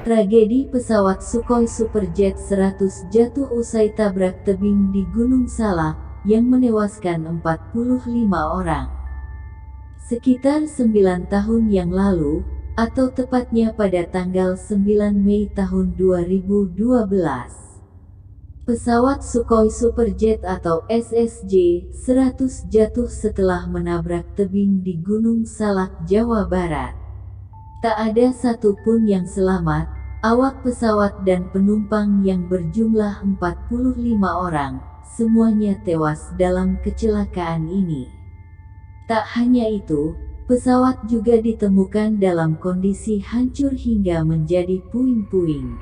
Tragedi pesawat Sukhoi Superjet 100 jatuh usai tabrak tebing di Gunung Salak, yang menewaskan 45 orang. Sekitar 9 tahun yang lalu, atau tepatnya pada tanggal 9 Mei tahun 2012. Pesawat Sukhoi Superjet atau SSJ-100 jatuh setelah menabrak tebing di Gunung Salak, Jawa Barat. Tak ada satupun yang selamat, awak pesawat dan penumpang yang berjumlah 45 orang, semuanya tewas dalam kecelakaan ini. Tak hanya itu, pesawat juga ditemukan dalam kondisi hancur hingga menjadi puing-puing.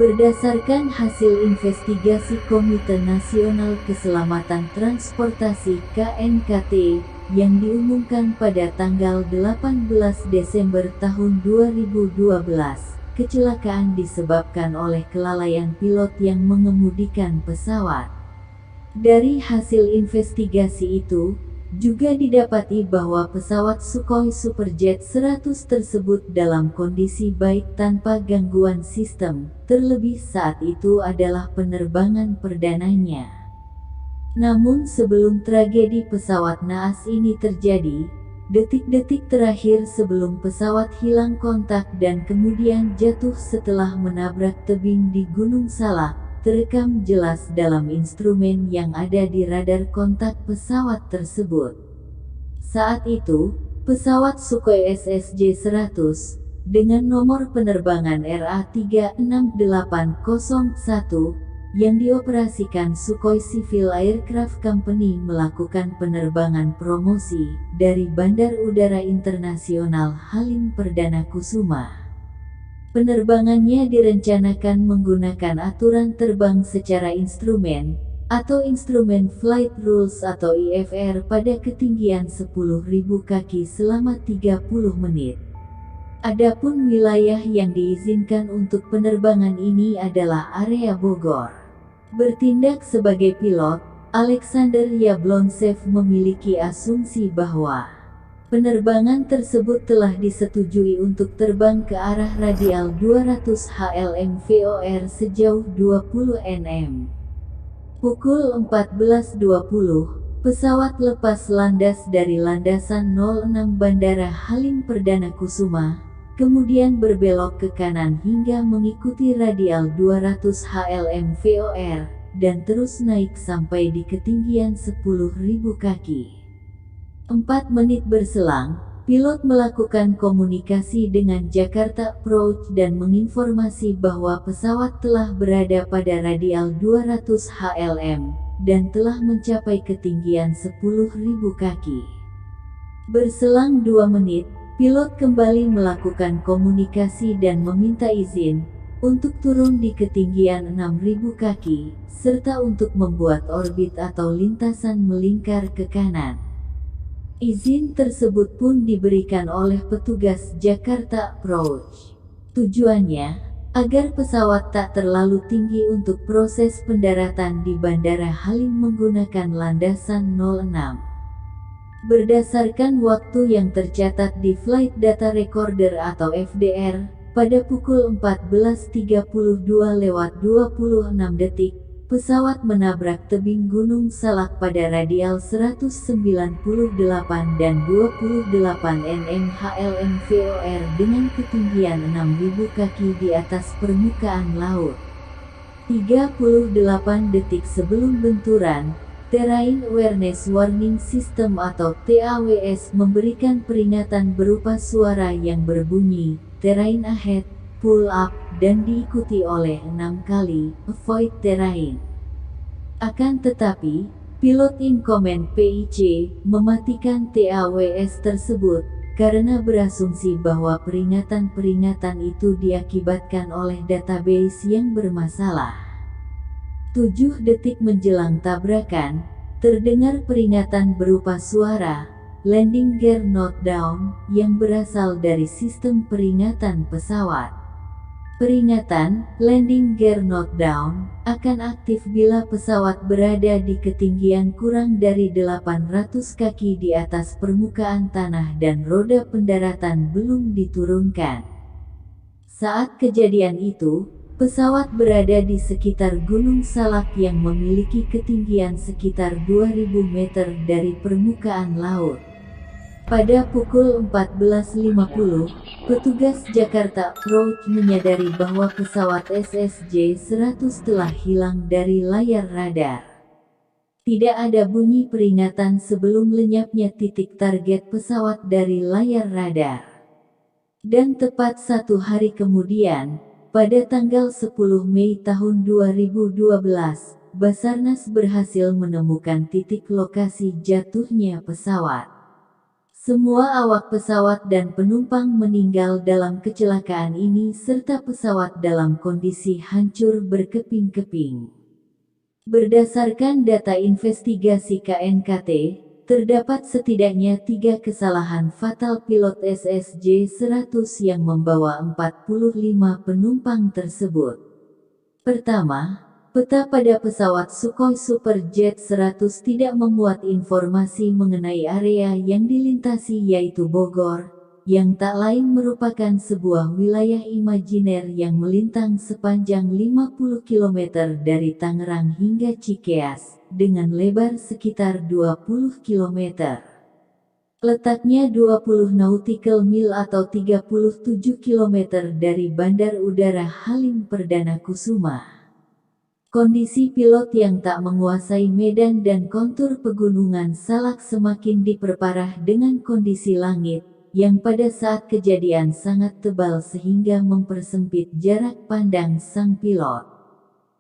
Berdasarkan hasil investigasi Komite Nasional Keselamatan Transportasi (KNKT) yang diumumkan pada tanggal 18 Desember tahun 2012, kecelakaan disebabkan oleh kelalaian pilot yang mengemudikan pesawat. Dari hasil investigasi itu, juga didapati bahwa pesawat Sukhoi Superjet 100 tersebut dalam kondisi baik tanpa gangguan sistem, terlebih saat itu adalah penerbangan perdananya. Namun sebelum tragedi pesawat naas ini terjadi, detik-detik terakhir sebelum pesawat hilang kontak dan kemudian jatuh setelah menabrak tebing di Gunung Salak, terekam jelas dalam instrumen yang ada di radar kontak pesawat tersebut. Saat itu, pesawat Sukhoi SSJ-100 dengan nomor penerbangan RA36801 yang dioperasikan Sukhoi Civil Aircraft Company melakukan penerbangan promosi dari Bandar Udara Internasional Halim Perdana Kusuma. Penerbangannya direncanakan menggunakan aturan terbang secara instrumen, atau Instrument Flight Rules atau IFR pada ketinggian 10.000 kaki selama 30 menit. Adapun wilayah yang diizinkan untuk penerbangan ini adalah area Bogor. Bertindak sebagai pilot, Alexander Yablonsev memiliki asumsi bahwa penerbangan tersebut telah disetujui untuk terbang ke arah radial 200 HLM-VOR sejauh 20 nm. Pukul 14.20, pesawat lepas landas dari landasan 06 Bandara Halim Perdana Kusuma, kemudian berbelok ke kanan hingga mengikuti radial 200 HLM-VOR, dan terus naik sampai di ketinggian 10.000 kaki. 4 menit berselang, pilot melakukan komunikasi dengan Jakarta Approach dan menginformasi bahwa pesawat telah berada pada radial 200 HLM, dan telah mencapai ketinggian 10.000 kaki. Berselang 2 menit, pilot kembali melakukan komunikasi dan meminta izin untuk turun di ketinggian 6.000 kaki, serta untuk membuat orbit atau lintasan melingkar ke kanan. Izin tersebut pun diberikan oleh petugas Jakarta Approach. Tujuannya, agar pesawat tak terlalu tinggi untuk proses pendaratan di Bandara Halim menggunakan landasan 06. Berdasarkan waktu yang tercatat di Flight Data Recorder atau FDR, pada pukul 14.32:26, pesawat menabrak tebing Gunung Salak pada radial 198 dan 28 nm HLM-VOR dengan ketinggian 6.000 kaki di atas permukaan laut. 38 detik sebelum benturan, Terrain Awareness Warning System atau TAWS memberikan peringatan berupa suara yang berbunyi, Terrain Ahead, Pull Up, dan diikuti oleh 6 kali, Avoid Terrain. Akan tetapi, pilot in command PIC mematikan TAWS tersebut, karena berasumsi bahwa peringatan-peringatan itu diakibatkan oleh database yang bermasalah. 7 detik menjelang tabrakan, terdengar peringatan berupa suara, Landing Gear Not Down, yang berasal dari sistem peringatan pesawat. Peringatan, Landing Gear Not Down, akan aktif bila pesawat berada di ketinggian kurang dari 800 kaki di atas permukaan tanah dan roda pendaratan belum diturunkan. Saat kejadian itu, pesawat berada di sekitar Gunung Salak yang memiliki ketinggian sekitar 2000 meter dari permukaan laut. Pada pukul 14.50, petugas Jakarta Approach menyadari bahwa pesawat SSJ-100 telah hilang dari layar radar. Tidak ada bunyi peringatan sebelum lenyapnya titik target pesawat dari layar radar. Dan tepat 1 hari kemudian, pada tanggal 10 Mei tahun 2012, Basarnas berhasil menemukan titik lokasi jatuhnya pesawat. Semua awak pesawat dan penumpang meninggal dalam kecelakaan ini serta pesawat dalam kondisi hancur berkeping-keping. Berdasarkan data investigasi KNKT, terdapat setidaknya 3 kesalahan fatal pilot SSJ-100 yang membawa 45 penumpang tersebut. Pertama, peta pada pesawat Sukhoi Superjet 100 tidak memuat informasi mengenai area yang dilintasi yaitu Bogor, yang tak lain merupakan sebuah wilayah imajiner yang melintang sepanjang 50 km dari Tangerang hingga Cikeas, dengan lebar sekitar 20 km. Letaknya 20 nautical mil atau 37 km dari Bandar Udara Halim Perdana Kusuma. Kondisi pilot yang tak menguasai medan dan kontur pegunungan Salak semakin diperparah dengan kondisi langit, yang pada saat kejadian sangat tebal sehingga mempersempit jarak pandang sang pilot.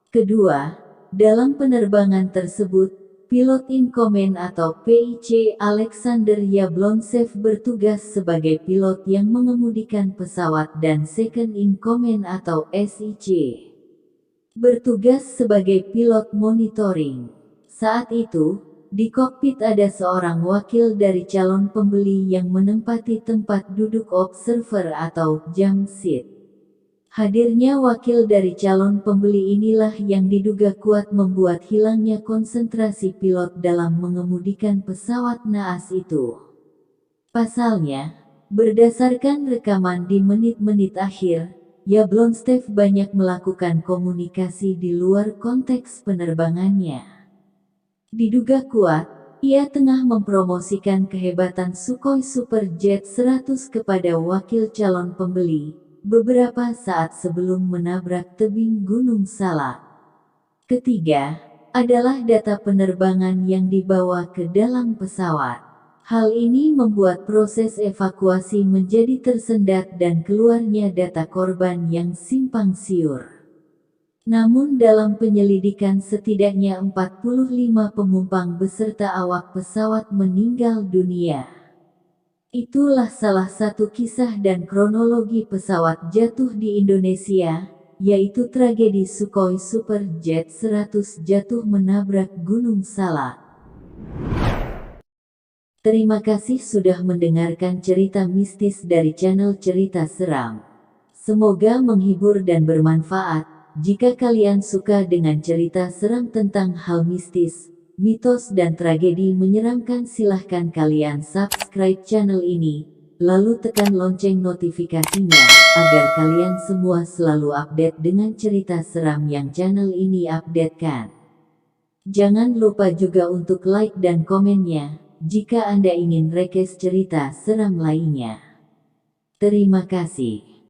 Kedua, dalam penerbangan tersebut, pilot in command atau PIC Alexander Yablonsev bertugas sebagai pilot yang mengemudikan pesawat dan second in command atau SIC bertugas sebagai pilot monitoring. Saat itu, di kokpit ada seorang wakil dari calon pembeli yang menempati tempat duduk observer atau jump seat. Hadirnya wakil dari calon pembeli inilah yang diduga kuat membuat hilangnya konsentrasi pilot dalam mengemudikan pesawat naas itu. Pasalnya, berdasarkan rekaman di menit-menit akhir, Yablonsev banyak melakukan komunikasi di luar konteks penerbangannya. Diduga kuat, ia tengah mempromosikan kehebatan Sukhoi Superjet 100 kepada wakil calon pembeli, beberapa saat sebelum menabrak tebing Gunung Salak. Ketiga, adalah data penerbangan yang dibawa ke dalam pesawat. Hal ini membuat proses evakuasi menjadi tersendat dan keluarnya data korban yang simpang siur. Namun dalam penyelidikan setidaknya 45 penumpang beserta awak pesawat meninggal dunia. Itulah salah satu kisah dan kronologi pesawat jatuh di Indonesia, yaitu tragedi Sukhoi Superjet 100 jatuh menabrak Gunung Salak. Terima kasih sudah mendengarkan cerita mistis dari channel Cerita Seram. Semoga menghibur dan bermanfaat. Jika kalian suka dengan cerita seram tentang hal mistis, mitos dan tragedi menyeramkan, silahkan kalian subscribe channel ini, lalu tekan lonceng notifikasinya, agar kalian semua selalu update dengan cerita seram yang channel ini updatekan. Jangan lupa juga untuk like dan komennya, jika Anda ingin request cerita seram lainnya. Terima kasih.